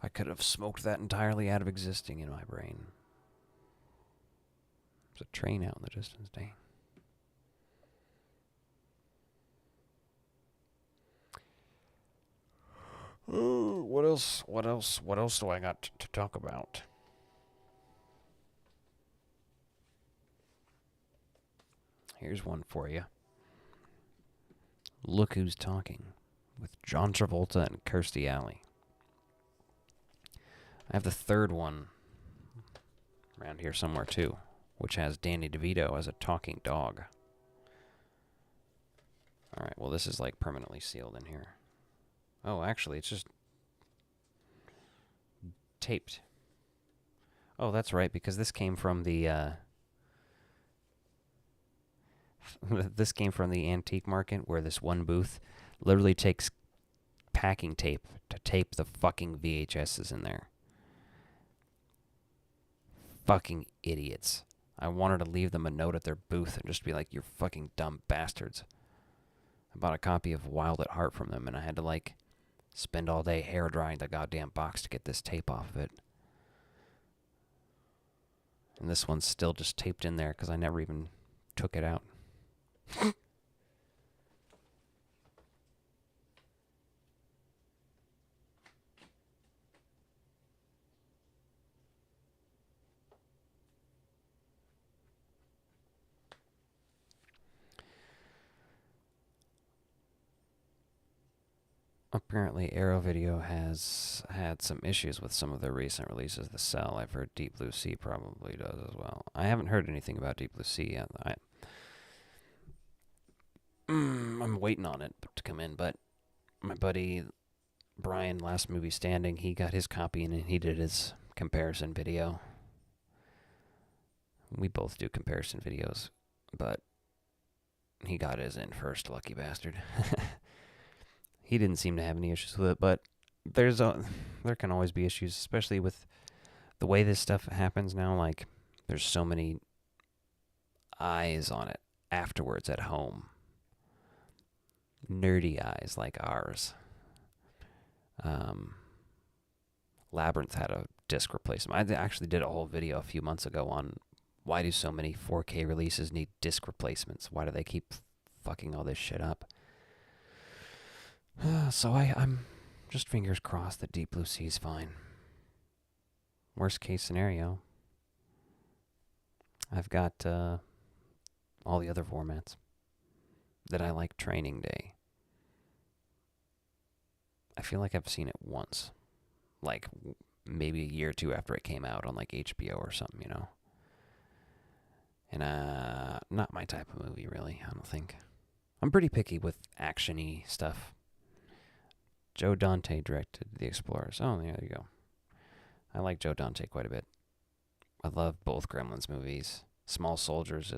I could have smoked that entirely out of existing in my brain. There's a train out in the distance, dang. Ooh, what else do I got to talk about? Here's one for you. Look Who's Talking with John Travolta and Kirstie Alley. I have the third one around here somewhere too, which has Danny DeVito as a talking dog. Alright, well this is like permanently sealed in here. Oh, actually, it's just taped. Oh, that's right, because this came from the this came from the antique market, where this one booth literally takes packing tape to tape the fucking VHSs in there. Fucking idiots. I wanted to leave them a note at their booth and just be like, "You're fucking dumb bastards." I bought a copy of Wild at Heart from them, and I had to, like, spend all day hair drying the goddamn box to get this tape off of it. And this one's still just taped in there because I never even took it out. Apparently, Arrow Video has had some issues with some of their recent releases of The Cell. I've heard Deep Blue Sea probably does as well. I haven't heard anything about Deep Blue Sea yet. I'm waiting on it to come in, but my buddy Brian, Last Movie Standing, he got his copy and he did his comparison video. We both do comparison videos, but he got his in first, lucky bastard. He didn't seem to have any issues with it, but there can always be issues, especially with the way this stuff happens now. Like, there's so many eyes on it afterwards at home. Nerdy eyes like ours. Labyrinth had a disc replacement. I actually did a whole video a few months ago on why do so many 4K releases need disc replacements? Why do they keep fucking all this shit up? So I'm just fingers crossed that Deep Blue Sea's fine. Worst case scenario, I've got all the other formats that I like. Training Day. I feel like I've seen it once. Like, maybe a year or two after it came out on, like, HBO or something, you know? And, not my type of movie, really, I don't think. I'm pretty picky with action-y stuff. Joe Dante directed The Explorers. Oh, yeah, there you go. I like Joe Dante quite a bit. I love both Gremlins movies. Small Soldiers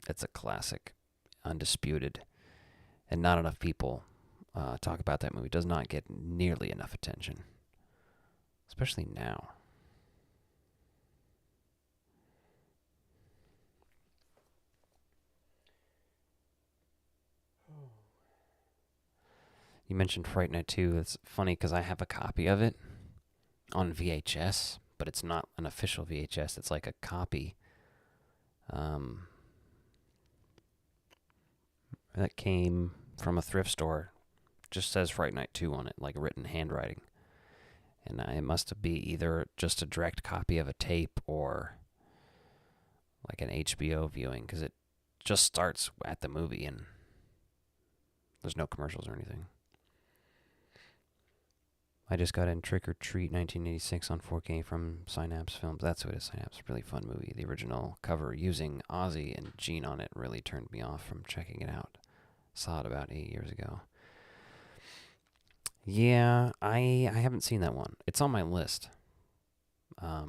it's a classic, undisputed, and not enough people talk about that movie. It does not get nearly enough attention, especially now. You mentioned Fright Night 2. It's funny because I have a copy of it on VHS, but it's not an official VHS. It's like a copy. That came from a thrift store. Just says Fright Night 2 on it, like written handwriting. And it must be either just a direct copy of a tape or like an HBO viewing, because it just starts at the movie and there's no commercials or anything. I just got in Trick or Treat 1986 on 4K from Synapse Films. That's what it is, Synapse. Really fun movie. The original cover using Ozzy and Gene on it really turned me off from checking it out. Saw it about 8 years ago. Yeah, I haven't seen that one. It's on my list. I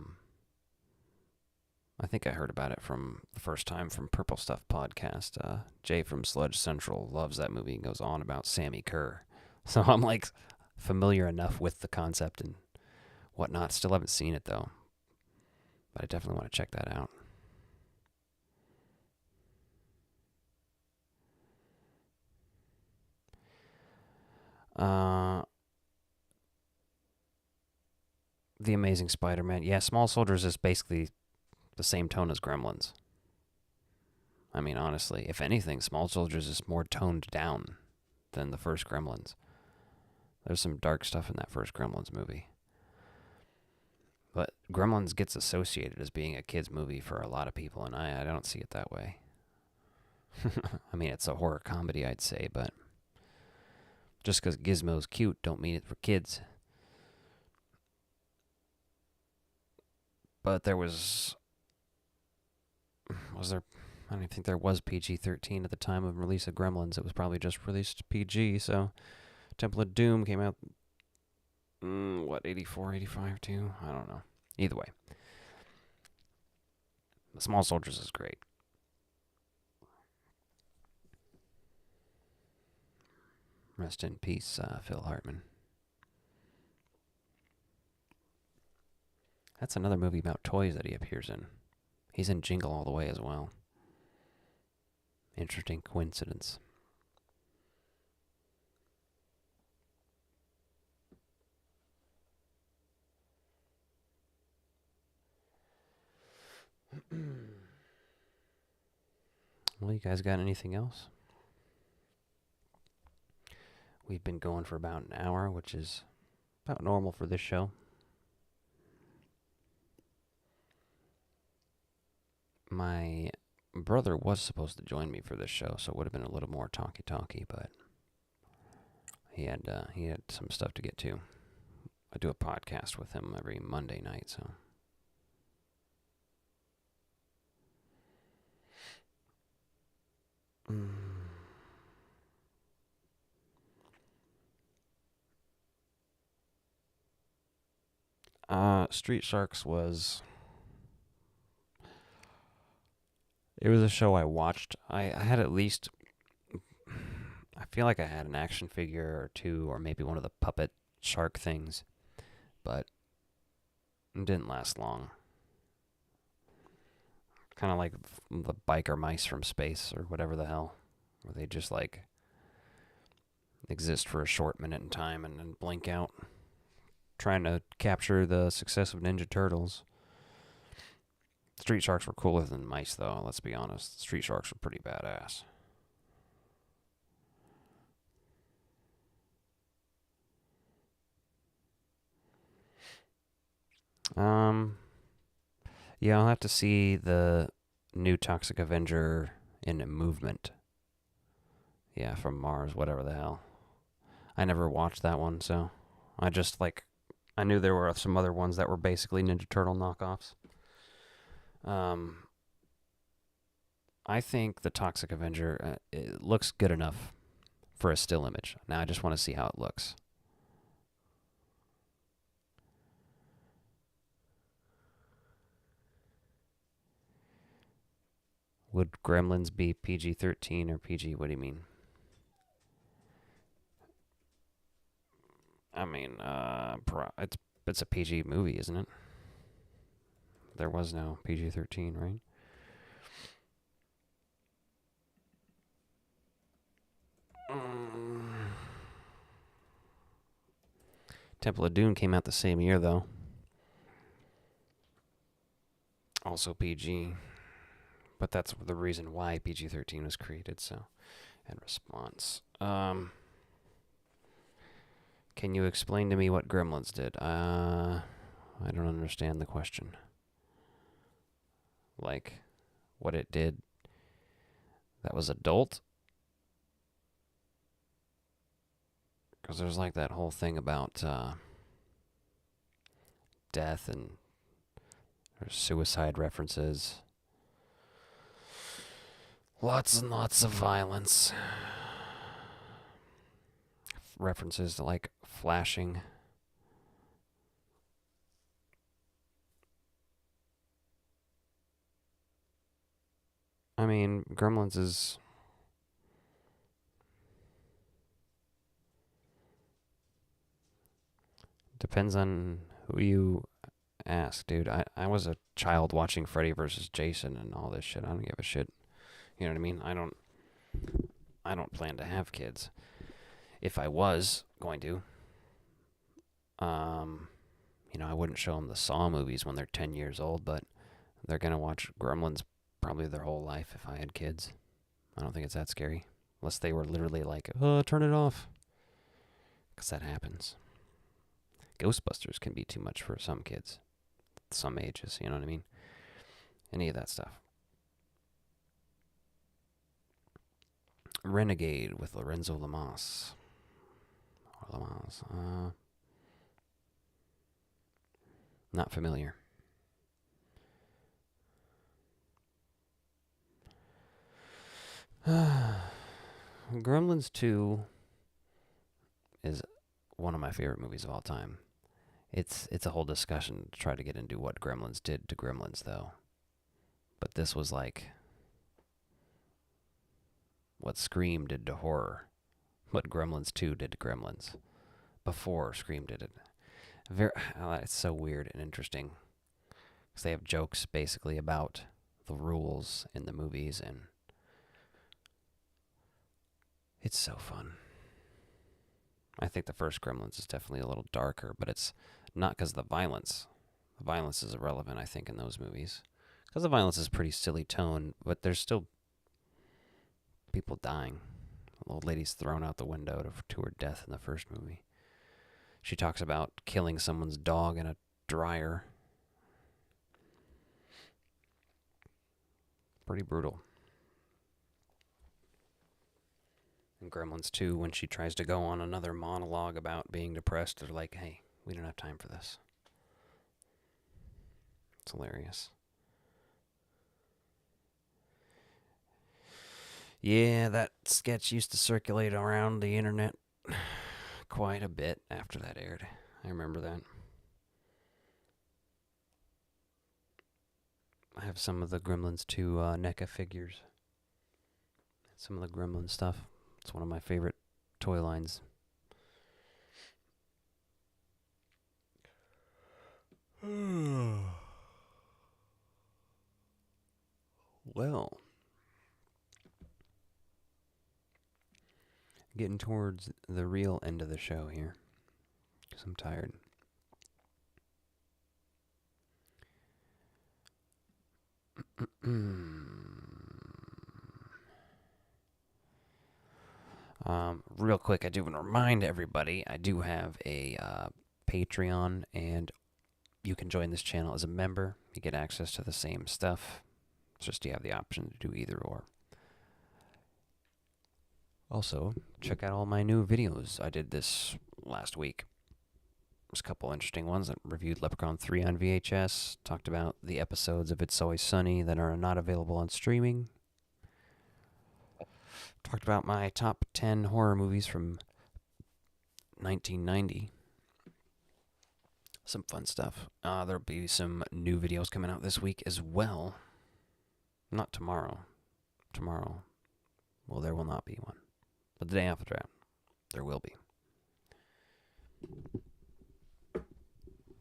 think I heard about it from the first time from Purple Stuff podcast. Jay from Sludge Central loves that movie and goes on about Sammy Kerr. So I'm like familiar enough with the concept and whatnot. Still haven't seen it though, but I definitely want to check that out. The Amazing Spider-Man. Yeah, Small Soldiers is basically the same tone as Gremlins. I mean, honestly, if anything, Small Soldiers is more toned down than the first Gremlins. There's some dark stuff in that first Gremlins movie. But Gremlins gets associated as being a kid's movie for a lot of people, and I don't see it that way. I mean, it's a horror comedy, I'd say, but just because Gizmo's cute don't mean it's for kids. But there was there? I don't even think there was PG-13 at the time of release of Gremlins. It was probably just released PG, so Temple of Doom came out, 84, 85 too? I don't know. Either way. The Small Soldiers is great. Rest in peace, Phil Hartman. That's another movie about toys that he appears in. He's in Jingle All the Way as well. Interesting coincidence. Well, you guys got anything else? We've been going for about an hour, which is about normal for this show. My brother was supposed to join me for this show, so it would have been a little more talky, but he had some stuff to get to. I do a podcast with him every Monday night, so. Street Sharks was... It was a show I watched. I had at least... I feel like I had an action figure or two, or maybe one of the puppet shark things, but it didn't last long. Kind of like the biker mice from space, or whatever the hell, where they just like exist for a short minute in time and then blink out, trying to capture the success of Ninja Turtles. Street Sharks were cooler than mice, though, let's be honest. Street Sharks were pretty badass. Yeah, I'll have to see the new Toxic Avenger in Movement. Yeah, from Mars, whatever the hell. I never watched that one, so I just, I knew there were some other ones that were basically Ninja Turtle knockoffs. I think the Toxic Avenger, it looks good enough for a still image. Now I just want to see how it looks. Would Gremlins be PG-13 or PG? What do you mean? I mean, it's a PG movie, isn't it? There was no PG-13, right? Temple of Doom came out the same year, though. Also PG. But that's the reason why PG-13 was created, so. And response. Can you explain to me what Gremlins did? I don't understand the question. Like, what it did that was adult? Because there's like that whole thing about death and there's suicide references. Lots and lots of violence. References to like flashing. I mean, Gremlins is... Depends on who you ask, dude. I was a child watching Freddy vs. Jason and all this shit. I don't give a shit. You know what I mean? I don't plan to have kids. If I was going to, I wouldn't show them the Saw movies when they're 10 years old, but they're going to watch Gremlins probably their whole life if I had kids. I don't think it's that scary. Unless they were literally like, turn it off. Because that happens. Ghostbusters can be too much for some kids. Some ages, you know what I mean? Any of that stuff. Renegade with Lorenzo Lamas. Or Lamas. Not familiar. Gremlins 2 is one of my favorite movies of all time. It's a whole discussion to try to get into what Gremlins did to Gremlins, though. But this was like what Scream did to horror. What Gremlins 2 did to Gremlins. Before Scream did it. It's so weird and interesting. Because they have jokes basically about the rules in the movies, and it's so fun. I think the first Gremlins is definitely a little darker, but it's not because of the violence. The violence is irrelevant, I think, in those movies. Because the violence is pretty silly tone, but there's still people dying. The old lady's thrown out the window to her death in the first movie. She talks about killing someone's dog in a dryer. Pretty brutal. In Gremlins 2, when she tries to go on another monologue about being depressed, they're like, hey, we don't have time for this. It's hilarious. Yeah, that sketch used to circulate around the internet quite a bit after that aired. I remember that. I have some of the Gremlins 2 NECA figures. Some of the Gremlin stuff. It's one of my favorite toy lines. Well, getting towards the real end of the show here, because I'm tired. Real quick, I do want to remind everybody, I do have a Patreon, and you can join this channel as a member. You get access to the same stuff. It's just you have the option to do either or. Also, check out all my new videos. I did this last week. There's a couple interesting ones. I reviewed Leprechaun 3 on VHS. Talked about the episodes of It's Always Sunny that are not available on streaming. Talked about my top 10 horror movies from 1990. Some fun stuff. There'll be some new videos coming out this week as well. Not tomorrow. Tomorrow, well, there will not be one. But the day after that, there will be.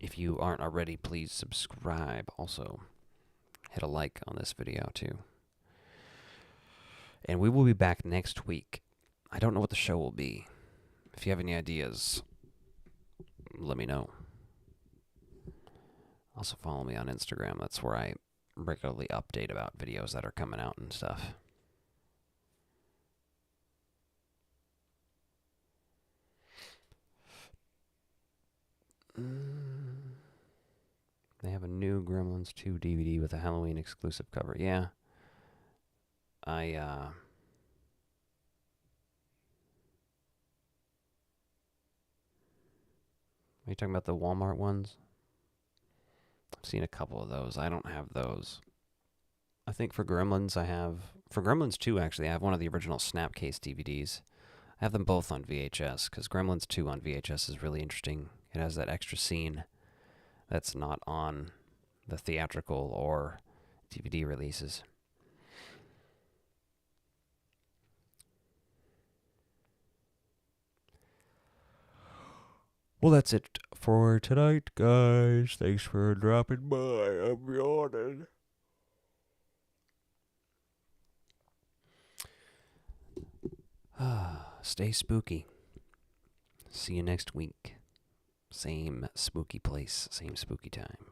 If you aren't already, please subscribe. Also, hit a like on this video too. And we will be back next week. I don't know what the show will be. If you have any ideas, let me know. Also follow me on Instagram. That's where I regularly update about videos that are coming out and stuff. They have a new Gremlins 2 DVD with a Halloween exclusive cover. Yeah. Are you talking about the Walmart ones? I've seen a couple of those. I don't have those. I think for Gremlins, for Gremlins 2, actually, I have one of the original Snapcase DVDs. I have them both on VHS, because Gremlins 2 on VHS is really interesting. It has that extra scene that's not on the theatrical or DVD releases. Well, that's it for tonight, guys. Thanks for dropping by. I'm yawning. Stay spooky. See you next week. Same spooky place, same spooky time.